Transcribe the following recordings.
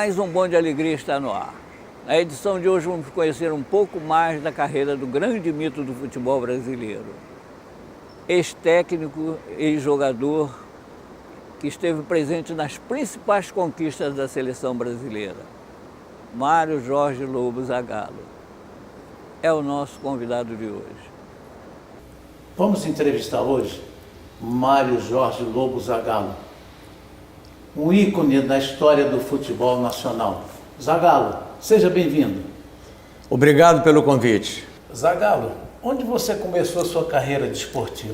Mais um Bom de Alegria está no ar. Na edição de hoje vamos conhecer um pouco mais da carreira do grande mito do futebol brasileiro. Ex-técnico, ex-jogador, que esteve presente nas principais conquistas da seleção brasileira. Mário Jorge Lobo Zagallo é o nosso convidado de hoje. Vamos entrevistar hoje Mário Jorge Lobo Zagallo, um ícone da história do futebol nacional. Zagallo, seja bem-vindo. Obrigado pelo convite. Zagallo, onde você começou a sua carreira desportiva?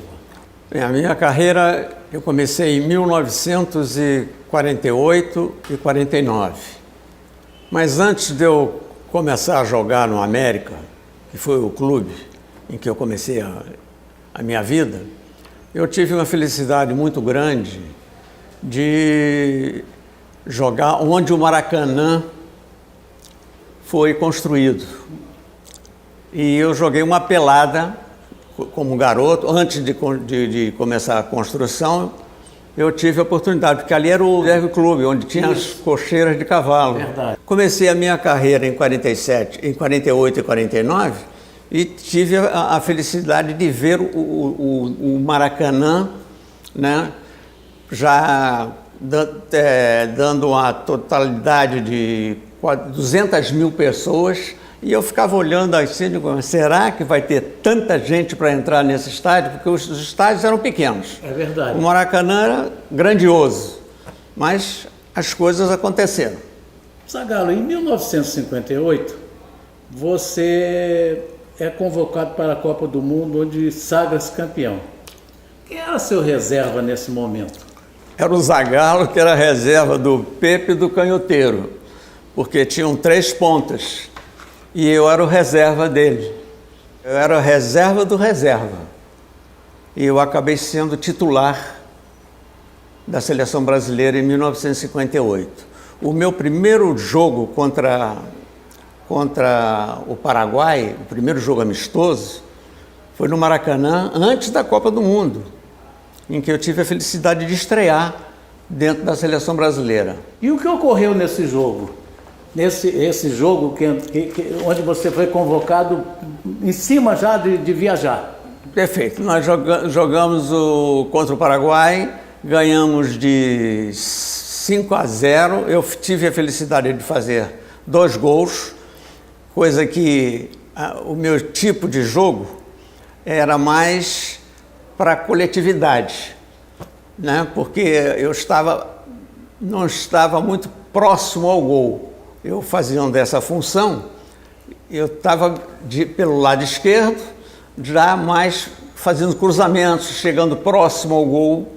Bem, a minha carreira eu comecei em 1948 e 49. Mas antes de eu começar a jogar no América, que foi o clube em que eu comecei a minha vida, eu tive uma felicidade muito grande de jogar onde o Maracanã foi construído. E eu joguei uma pelada como garoto. Antes de começar a construção, eu tive a oportunidade, porque ali era o Derby Clube, onde tinha as cocheiras de cavalo. Verdade. Comecei a minha carreira em 48 e 49 e tive a felicidade de ver o Maracanã, né, já dando uma totalidade de 200 mil pessoas, e eu ficava olhando assim, digo, será que vai ter tanta gente para entrar nesse estádio? Porque os estádios eram pequenos. É verdade. O Maracanã era grandioso, mas as coisas aconteceram. Zagallo, em 1958, você é convocado para a Copa do Mundo, onde sagra-se campeão. Quem era seu reserva nesse momento? Era o Zagallo, que era a reserva do Pepe e do Canhoteiro, porque tinham 3 pontas. E eu era o reserva dele. Eu era a reserva do reserva. E eu acabei sendo titular da seleção brasileira em 1958. O meu primeiro jogo contra o Paraguai, o primeiro jogo amistoso, foi no Maracanã, antes da Copa do Mundo, em que eu tive a felicidade de estrear dentro da seleção brasileira. E o que ocorreu nesse jogo? Esse jogo onde você foi convocado em cima já de viajar? Perfeito. Nós jogamos contra o Paraguai, ganhamos de 5-0. Eu tive a felicidade de fazer 2 gols, coisa que o meu tipo de jogo era mais para coletividade, né? Porque eu não estava muito próximo ao gol. Eu fazia dessa função, eu estava pelo lado esquerdo, já mais fazendo cruzamentos, chegando próximo ao gol,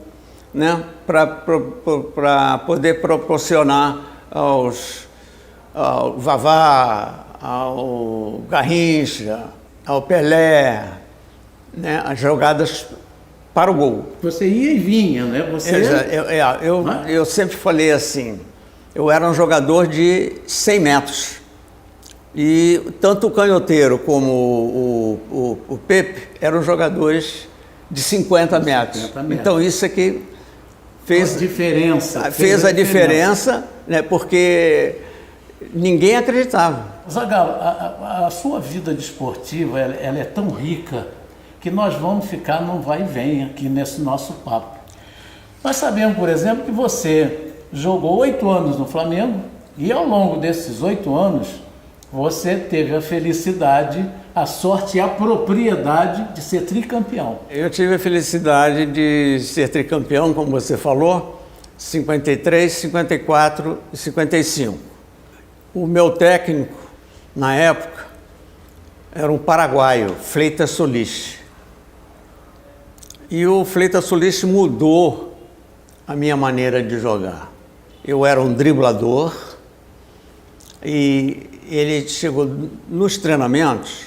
né, para poder proporcionar ao Vavá, ao Garrincha, ao Pelé, né, as jogadas para o gol. Você ia e vinha, né? Eu sempre falei assim, eu era um jogador de 100 metros. E tanto o Canhoteiro como o Pepe eram jogadores de 50 metros. Então isso é que fez a diferença, né, porque ninguém acreditava. Zagallo, a sua vida desportiva ela é tão rica que nós vamos ficar num vai e vem aqui nesse nosso papo. Nós sabemos, por exemplo, que você jogou 8 anos no Flamengo e ao longo desses 8 anos você teve a felicidade, a sorte e a propriedade de ser tricampeão. Eu tive a felicidade de ser tricampeão, como você falou, 53, 54 e 55. O meu técnico, na época, era um paraguaio, Fleitas Solis. E o Fleitas Solis mudou a minha maneira de jogar. Eu era um driblador e ele chegou nos treinamentos,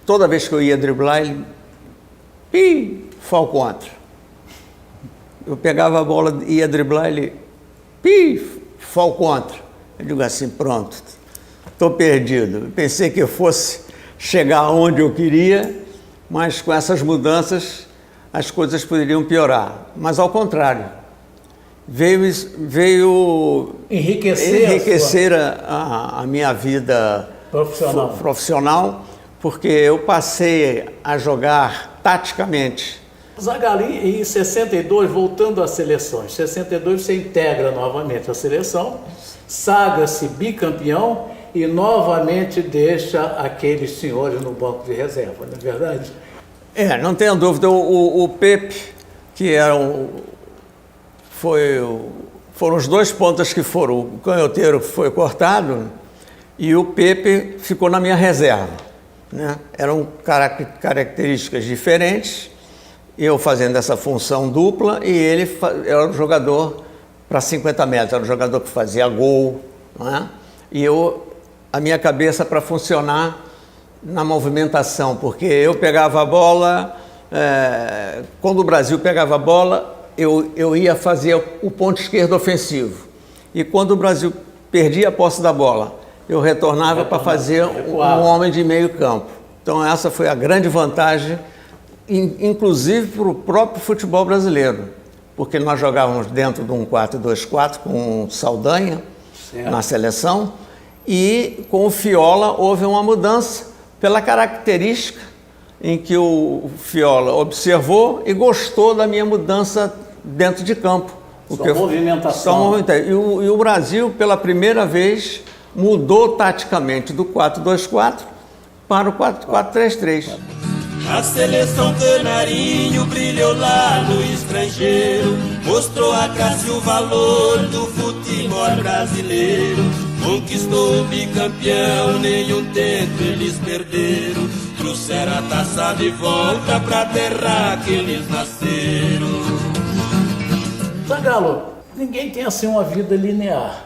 toda vez que eu ia driblar, ele fall contra. Eu pegava a bola e ia driblar, ele fall contra. Eu digo assim, pronto, estou perdido. Eu pensei que eu fosse chegar onde eu queria, mas com essas mudanças as coisas poderiam piorar. Mas ao contrário, veio enriquecer a minha vida profissional, porque eu passei a jogar taticamente. Zagallo, em 62, voltando às seleções, em 62 você integra novamente a seleção, sagra-se bicampeão e novamente deixa aqueles senhores no banco de reserva, não é verdade? Não tenha dúvida, o Pepe, que foram os dois pontas que foram, o canhoteiro foi cortado e o Pepe ficou na minha reserva, né? Eram características diferentes, eu fazendo essa função dupla e ele era um jogador para 50 metros, era um jogador que fazia gol, né? E a minha cabeça para funcionar na movimentação, porque eu pegava a bola, quando o Brasil pegava a bola, eu ia fazer o ponto esquerdo ofensivo. E quando o Brasil perdia a posse da bola, eu retornava para fazer um homem de meio campo. Então essa foi a grande vantagem, inclusive para o próprio futebol brasileiro, porque nós jogávamos dentro de um 4-2-4 com o Saldanha, certo, na seleção, e com o Fiola houve uma mudança pela característica em que o Fiola observou e gostou da minha mudança dentro de campo. Sua movimentação. E o Brasil, pela primeira vez, mudou taticamente do 4-2-4 para o 4-4-3-3. A seleção Canarinho brilhou lá no estrangeiro, mostrou a classe e o valor do futebol brasileiro. Conquistou o bicampeão, nenhum tempo eles perderam. Trouxeram a taça de volta pra terra que eles nasceram. Zagallo, ninguém tem assim uma vida linear,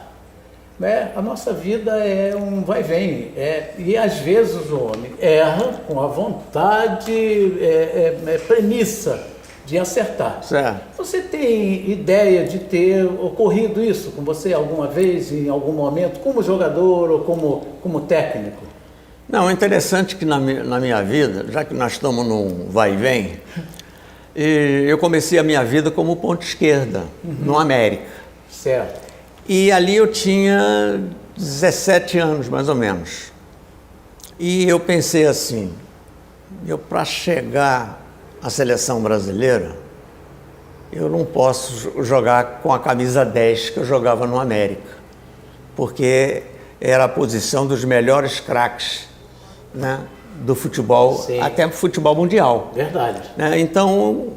né? A nossa vida é um vai e vem, e às vezes o homem erra com a vontade, premissa de acertar. Certo. Você tem ideia de ter ocorrido isso com você alguma vez, em algum momento, como jogador ou como técnico? Não, é interessante que na minha vida, já que nós estamos num vai e vem, eu comecei a minha vida como ponta esquerda, no América. Certo. E ali eu tinha 17 anos, mais ou menos. E eu pensei assim, para chegar à seleção brasileira, eu não posso jogar com a camisa 10 que eu jogava no América, porque era a posição dos melhores craques, né, do futebol, sim, até pro futebol mundial. Verdade. Né? Então,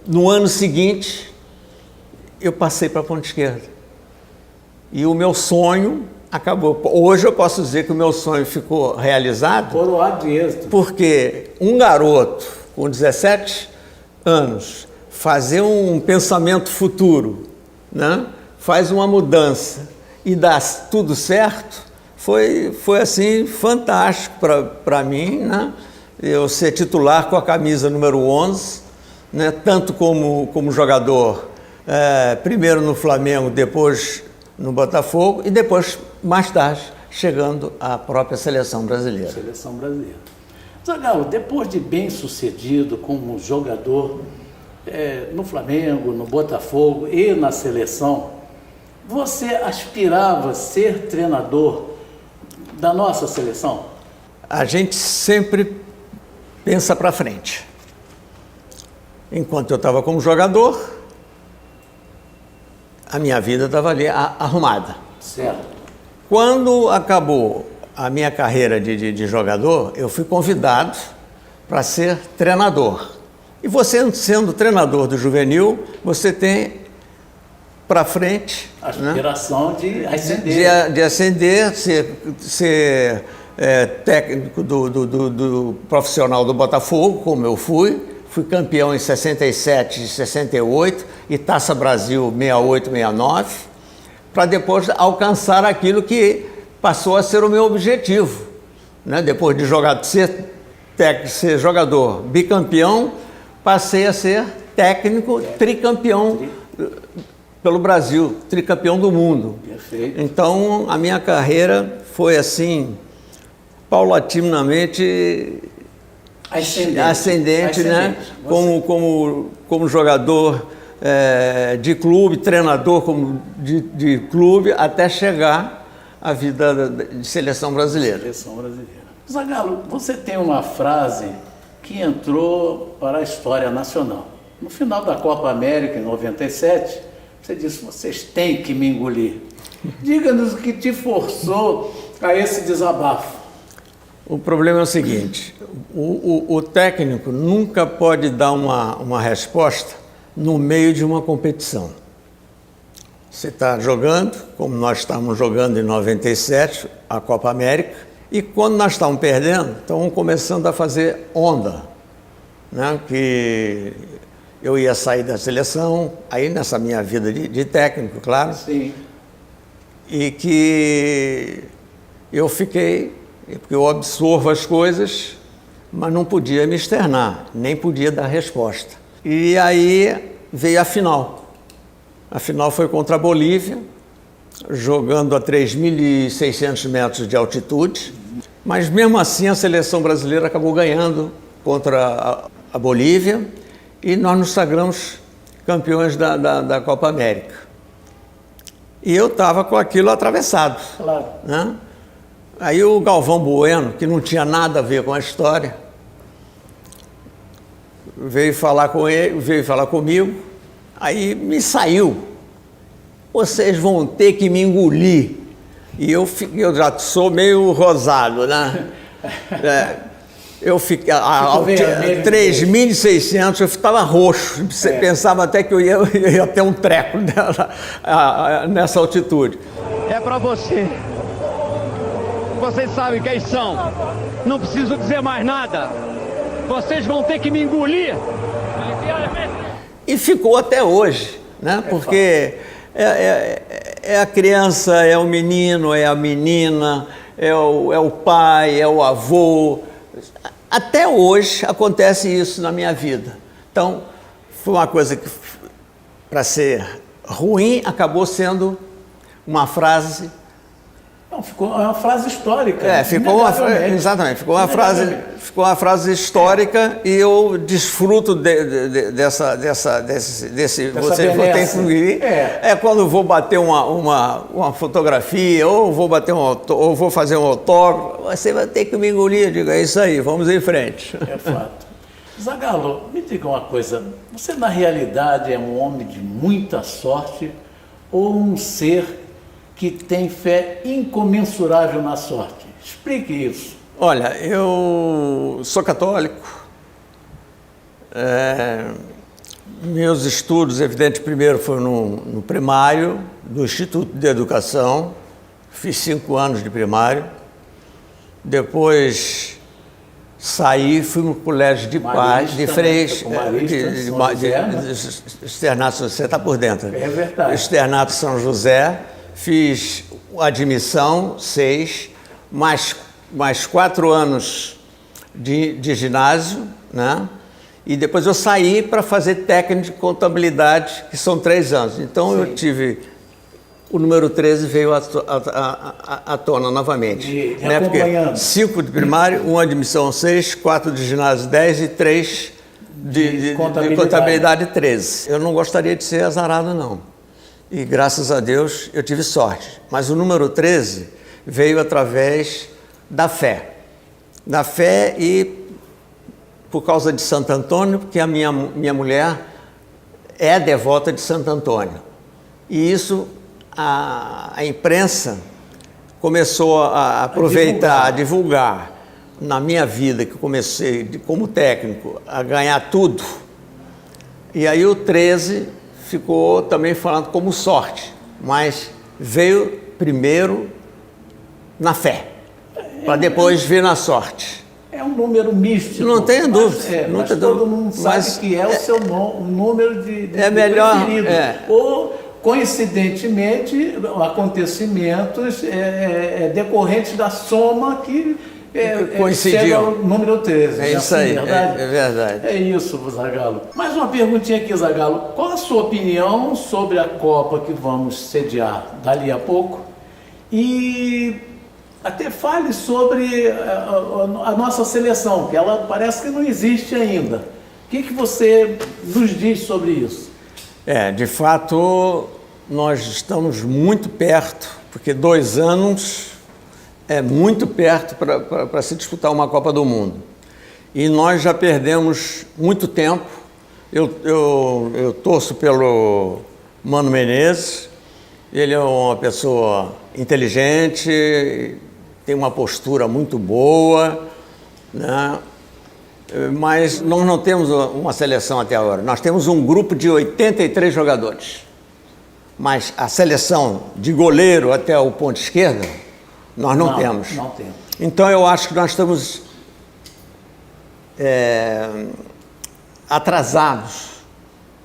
no ano seguinte, eu passei para a ponta esquerda. E o meu sonho acabou. Hoje eu posso dizer que o meu sonho ficou realizado. Coroado de êxito. Porque um garoto com 17 anos fazer um pensamento futuro, né, faz uma mudança e dá tudo certo, foi assim fantástico para mim, né? Eu ser titular com a camisa número 11, né, tanto como jogador, primeiro no Flamengo, depois no Botafogo e depois, mais tarde, chegando à própria seleção brasileira. Seleção brasileira. Zagallo, depois de bem sucedido como jogador no Flamengo, no Botafogo e na seleção, você aspirava a ser treinador da nossa seleção? A gente sempre pensa para frente. Enquanto eu estava como jogador, a minha vida estava ali arrumada. Certo. Quando acabou a minha carreira de jogador, eu fui convidado para ser treinador. E você, sendo treinador do juvenil, você tem para frente a aspiração, né, de ascender. De ascender, ser técnico do profissional do Botafogo, como eu fui. Fui campeão em 67 e 68 e Taça Brasil 68, 69, para depois alcançar aquilo que passou a ser o meu objetivo, né? Depois de ser jogador bicampeão, passei a ser técnico tricampeão pelo Brasil, tricampeão do mundo. Perfeito. Então a minha carreira foi assim, paulatinamente ascendente, né? Como jogador, de clube, treinador como de clube, até chegar à vida de seleção brasileira. Seleção brasileira. Zagallo, você tem uma frase que entrou para a história nacional. No final da Copa América, em 97, você disse: vocês têm que me engolir. Diga-nos o que te forçou a esse desabafo. O problema é o seguinte: o técnico nunca pode dar uma resposta no meio de uma competição. Você está jogando, como nós estávamos jogando em 97, a Copa América, e quando nós estávamos perdendo, estávamos começando a fazer onda, né? Que eu ia sair da seleção, aí nessa minha vida de técnico, claro. Sim. E que eu fiquei, porque eu absorvo as coisas, mas não podia me externar, nem podia dar resposta. E aí veio a final. A final foi contra a Bolívia, jogando a 3.600 metros de altitude, mas mesmo assim a seleção brasileira acabou ganhando contra a Bolívia e nós nos sagramos campeões da Copa América. E eu estava com aquilo atravessado. Claro. Né? Aí o Galvão Bueno, que não tinha nada a ver com a história, veio falar comigo, aí me saiu: vocês vão ter que me engolir. E eu já sou meio rosado, né? Eu fiquei a 3.600, eu ficava roxo, pensava até que eu ia ter um treco nessa altitude. É para você. Vocês sabem quem são. Não preciso dizer mais nada. Vocês vão ter que me engolir. E ficou até hoje, né? Porque é a criança, é o menino, é a menina, é o pai, é o avô. Até hoje acontece isso na minha vida. Então, foi uma coisa que, para ser ruim, acabou sendo uma frase. Não, ficou uma frase histórica. Exatamente, ficou uma frase histórica e eu desfruto desse você tem que ir. É quando vou bater uma fotografia, ou vou fazer um autógrafo, você vai ter que me engolir. Eu digo: é isso aí, vamos em frente. É fato. Zagallo, me diga uma coisa: você na realidade é um homem de muita sorte ou um ser que tem fé incomensurável na sorte? Explique isso. Olha, eu sou católico. Meus estudos, evidente, primeiro foi no primário, no Instituto de Educação. Fiz 5 anos de primário. Depois saí, fui no colégio de paz, de Freis, Externato São José, você está por dentro. É verdade. Externato São José. Fiz admissão, 6, mais 4 anos de ginásio, né? E depois eu saí para fazer técnico de contabilidade, que são 3 anos. Então, sim, eu tive... O número 13 veio à tona novamente. Né? Porque 5 de primário, 1 admissão, 6, 4 de ginásio, 10 e 3 de contabilidade, 13. Eu não gostaria de ser azarado, não. E graças a Deus eu tive sorte. Mas o número 13 veio através da fé. Da fé e por causa de Santo Antônio, porque a minha mulher é devota de Santo Antônio. E isso a imprensa começou a aproveitar, a divulgar. Na minha vida, que eu comecei como técnico a ganhar tudo. E aí o 13... ficou também falando como sorte, mas veio primeiro na fé, para depois vir na sorte. É um número místico. Não tenho dúvida. Mas todo mundo sabe que é o seu número de melhor, preferido. Ou, coincidentemente, acontecimentos decorrentes da soma que coincidiu. O número 13. É isso aí, verdade? É verdade. É isso, Zagallo. Mais uma perguntinha aqui, Zagallo. Qual a sua opinião sobre a Copa que vamos sediar dali a pouco? E até fale sobre a nossa seleção, que ela parece que não existe ainda. O que você nos diz sobre isso? De fato, nós estamos muito perto, porque 2 anos é muito perto para se disputar uma Copa do Mundo. E nós já perdemos muito tempo. Eu torço pelo Mano Menezes, ele é uma pessoa inteligente, tem uma postura muito boa, né? Mas nós não temos uma seleção até agora. Nós temos um grupo de 83 jogadores. Mas a seleção de goleiro até o ponto esquerda, nós não temos. Não temos. Então eu acho que nós estamos atrasados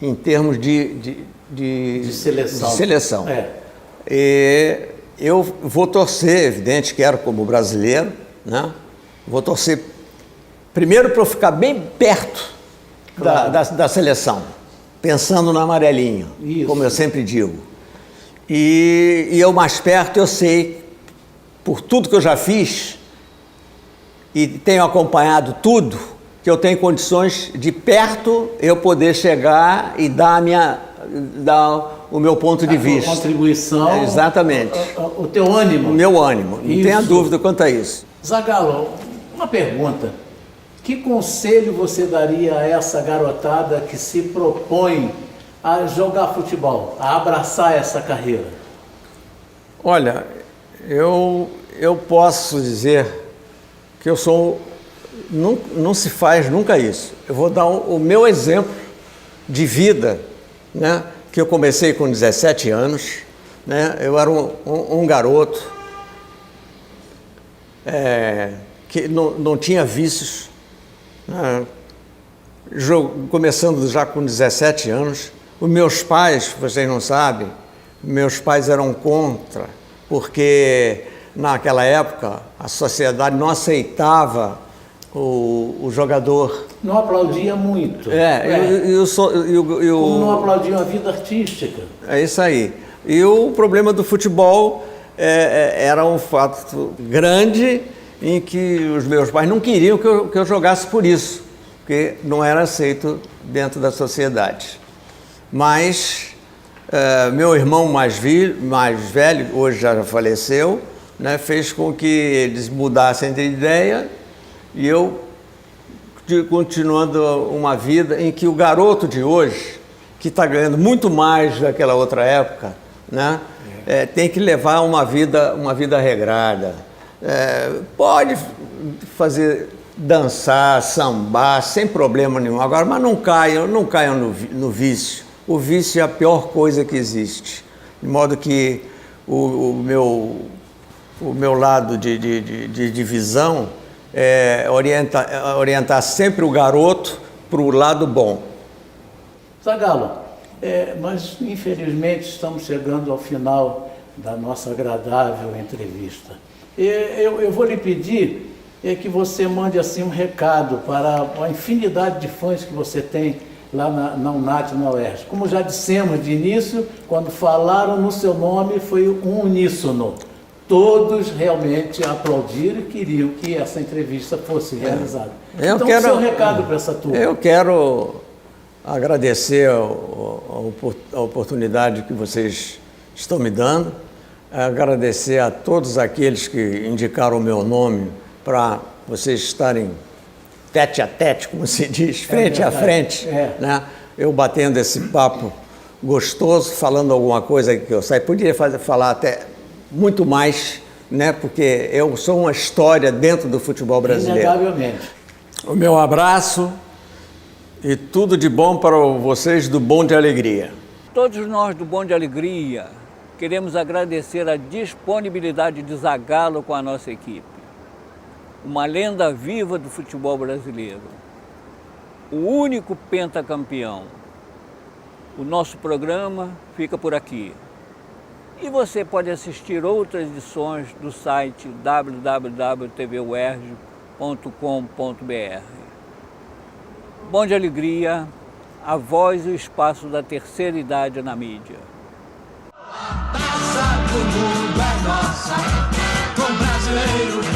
em termos de seleção. E eu vou torcer, evidente, quero como brasileiro, né? Vou torcer primeiro para eu ficar bem perto da seleção, pensando no amarelinho, como eu sempre digo. E eu mais perto, eu sei, por tudo que eu já fiz, e tenho acompanhado tudo, que eu tenho condições de perto eu poder chegar e dar o meu ponto de vista. A contribuição. Exatamente. O teu ânimo. O meu ânimo, não tenha dúvida quanto a isso. Zagallo, uma pergunta. Que conselho você daria a essa garotada que se propõe a jogar futebol, a abraçar essa carreira? Olha, eu posso dizer que eu sou... Não se faz nunca isso. Eu vou dar o meu exemplo de vida, né? Que eu comecei com 17 anos, né? Eu era um garoto que não tinha vícios, né? Começando já com 17 anos. Os meus pais, vocês não sabem, meus pais eram contra, porque naquela época a sociedade não aceitava o jogador. Não aplaudia muito. Como não aplaudiam a vida artística. É isso aí. E o problema do futebol era um fato grande em que os meus pais não queriam que eu jogasse por isso, porque não era aceito dentro da sociedade. Mas meu irmão mais velho, hoje já faleceu, né, fez com que eles mudassem de ideia e eu continuando uma vida em que o garoto de hoje, que está ganhando muito mais daquela outra época, né, tem que levar uma vida regrada. Pode dançar, sambar, sem problema nenhum. Agora, mas não caiam no vício. O vício é a pior coisa que existe. De modo que o meu lado de visão é orientar sempre o garoto para o lado bom. Zagallo, mas infelizmente estamos chegando ao final da nossa agradável entrevista. Eu vou lhe pedir que você mande assim um recado para a infinidade de fãs que você tem lá na UNAT, na UERJ. Como já dissemos de início, quando falaram no seu nome foi um uníssono. Todos realmente aplaudiram e queriam que essa entrevista fosse realizada. Então, o seu recado para essa turma. Eu quero agradecer a oportunidade que vocês estão me dando, agradecer a todos aqueles que indicaram o meu nome para vocês estarem tete a tete, como se diz, frente a frente, né? Eu batendo esse papo gostoso, falando alguma coisa que eu sei. Poderia falar até muito mais, né? Porque eu sou uma história dentro do futebol brasileiro. Inegavelmente. O meu abraço e tudo de bom para vocês do Bom de Alegria. Todos nós do Bom de Alegria queremos agradecer a disponibilidade de Zagallo com a nossa equipe. Uma lenda viva do futebol brasileiro. O único pentacampeão. O nosso programa fica por aqui. E você pode assistir outras edições do site www.tvuerj.com.br. Bom de Alegria, a voz e o espaço da terceira idade na mídia. A taça do mundo é nossa, com brasileiro